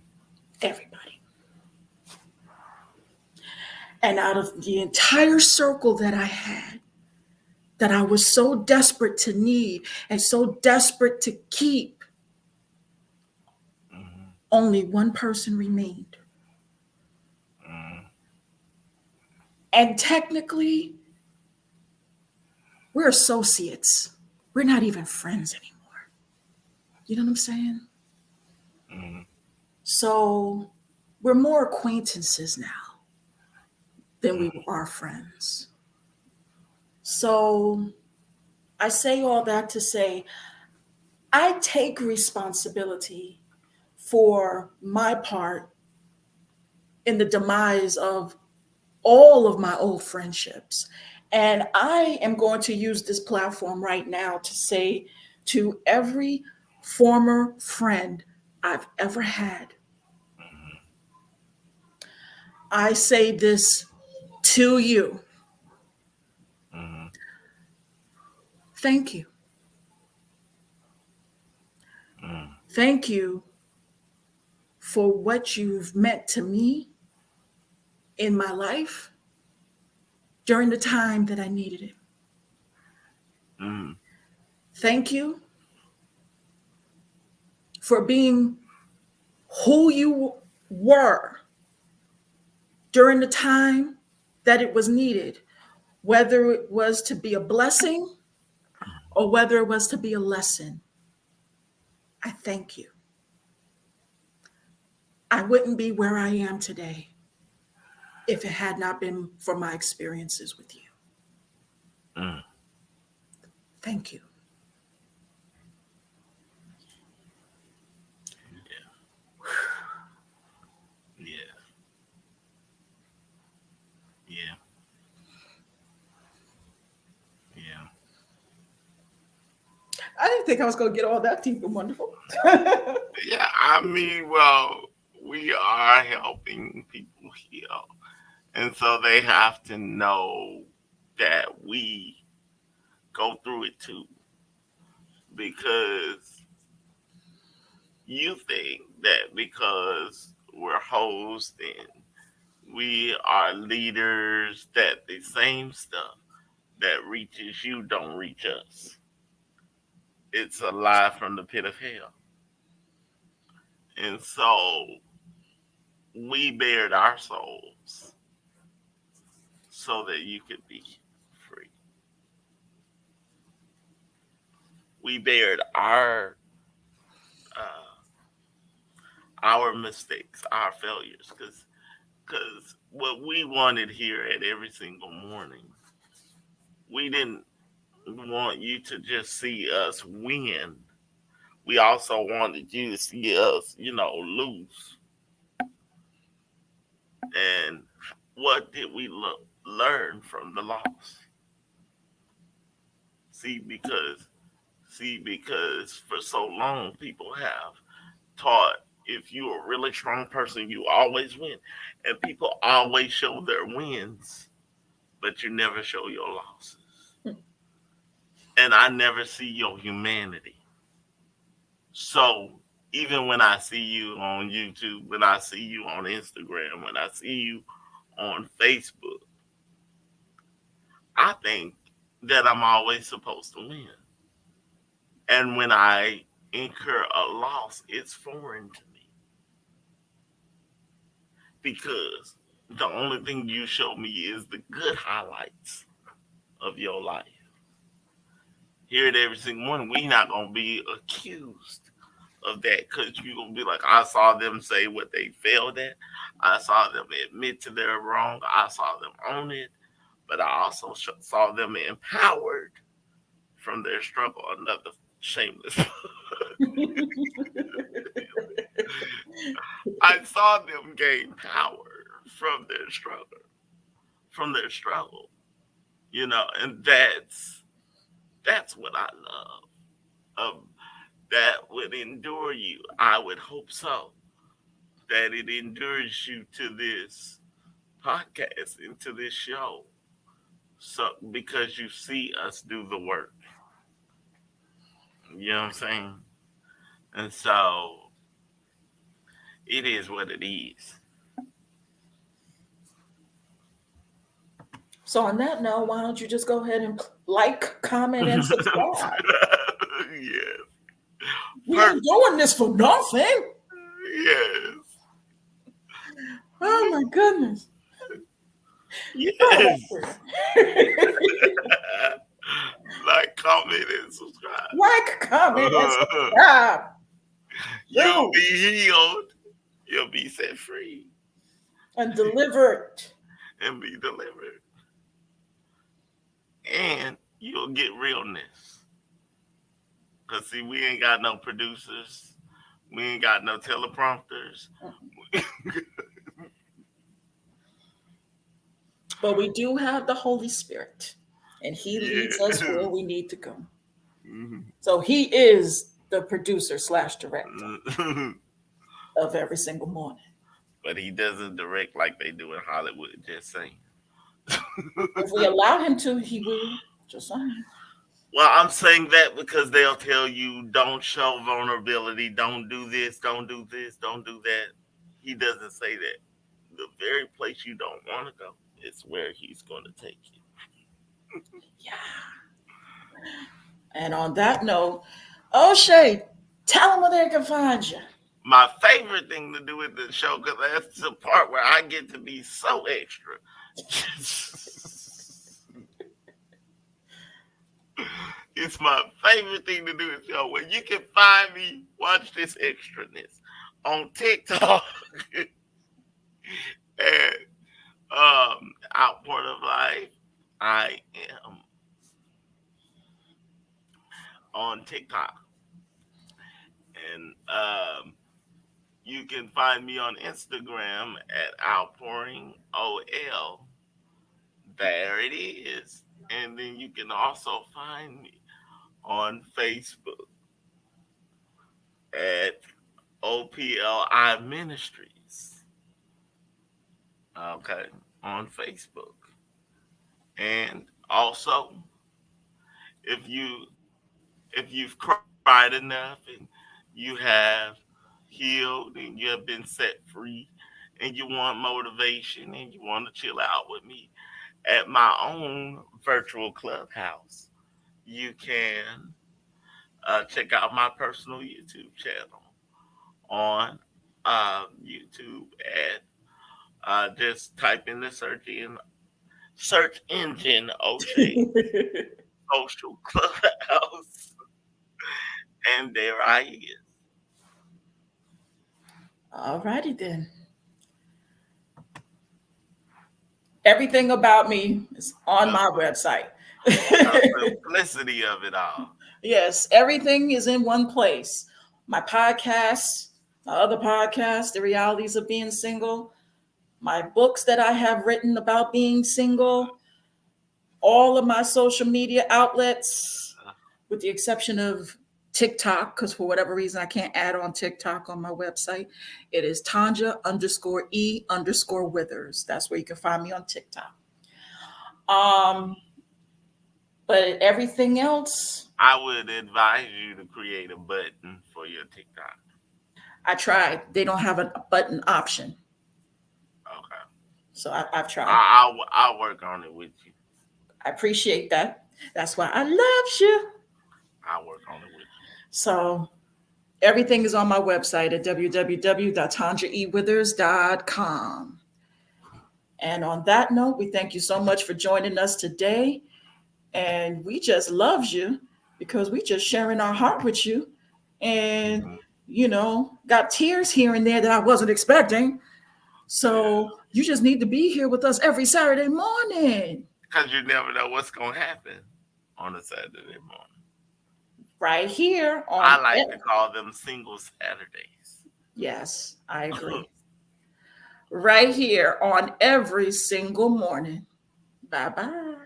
Everybody. And out of the entire circle that I had, that I was so desperate to need and so desperate to keep, Mhm. only one person remained. Mhm. And technically, we're associates. We're not even friends anymore. You know what I'm saying? Mhm. So we're more acquaintances now than we Mhm. are friends. So I say all that to say I take responsibility for my part in the demise of all of my old friendships. And I am going to use this platform right now to say to every former friend I've ever had, Mhm. I say this to you. Mhm. Thank you. Mhm. Thank you for what you've meant to me in my life during the time that I needed it. Mhm. Thank you for being who you were during the time that it was needed, whether it was to be a blessing or whether it was to be a lesson. I thank you. I wouldn't be where I am today if it had not been for my experiences with you. Mhm. Thank you. Yeah. Yeah. Yeah. I didn't think I was going to get all that deep and wonderful. Yeah. I mean, well, we are helping people heal. And so they have to know that we go through it too. Because you think that because we're hosts and we are leaders, that the same stuff that reaches you don't reach us. It's a lie from the pit of hell. And so we bared our souls so that you could be free. We bared uh, our mistakes, our failures, because what we wanted here at every single morning, we didn't want you to just see us win. We also wanted you to see us, lose. And what did we learn from the loss? See, because for so long people have taught if you're a really strong person, you always win. And people always show their wins, but you never show your losses. And I never see your humanity. So Even when I see you on YouTube, when I see you on Instagram, when I see you on Facebook, I think that I'm always supposed to win. And when I incur a loss, it's foreign to me because the only thing you show me is the good highlights of your life. Here at every single one, we not gonna be accused of that because you're gonna be like, I saw them say what they failed at. I saw them admit to their wrong. I saw them own it, but I also saw them empowered from their struggle. Another shameless. I saw them gain power from their struggle. And that's what I love. Um, that would endure you. I would hope so. That it endures you to this podcast and to this show. So because you see us do the work. You know what I'm saying? And so it is what it is. So on that note, why don't you just go ahead and like, comment, and subscribe? Yes. We ain't doing this for nothing. Yes. Oh my goodness. Yes. Like, comment, and subscribe. Like, comment, and subscribe. You'll be healed. You'll be set free. And delivered. And be delivered. And you'll get realness. Because, see, we ain't got no producers. We ain't got no teleprompters. But we do have the Holy Spirit. And he leads us where we need to go. Mm-hmm. So he is the producer / director of every single morning. But he doesn't direct like they do in Hollywood, just saying. If we allow him to, he will. Just saying. Well, I'm saying that because they'll tell you don't show vulnerability, don't do this, don't do this, don't do that. He doesn't say that. The very place you don't want to go is where he's going to take you. Yeah. And on that note, O'Shea, tell them where they can find you. My favorite thing to do with the show, because that's the part where I get to be so extra. It's my favorite thing to do with the show. Where you can find me, watch this extraness on TikTok and Outport of Life. I am on TikTok. And you can find me on Instagram at Outpouring OL. There it is. And then you can also find me on Facebook at OPLI Ministries. Okay, on Facebook. And also, if you've cried enough and you have healed and you have been set free and you want motivation and you want to chill out with me at my own virtual clubhouse, you can check out my personal YouTube channel on YouTube at just type in the search engine O'Shea Social Clubhouse, and there I is. All righty then. Everything about me is on my website. The simplicity of it all. Yes, everything is in one place. My podcast, my other podcast, The Realities of Being Single, my books that I have written about being single, all of my social media outlets, with the exception of TikTok, because for whatever reason I can't add on TikTok on my website. It is Tanja_E_Withers. That's where you can find me on TikTok. But everything else, I would advise you to create a button for your TikTok. I tried. They don't have a button option. Okay. So I've tried. I'll work on it with you. I appreciate that. That's why I love you. I'll work on it with you. So everything is on my website at www.tandraewithers.com. And on that note, we thank you so much for joining us today. And we just love you because we just sharing our heart with you. And, got tears here and there that I wasn't expecting. So you just need to be here with us every Saturday morning. Because you never know what's going to happen on a Saturday morning. Right here on. I like to call them single Saturdays. Yes, I agree. Right here on every single morning. Bye-bye.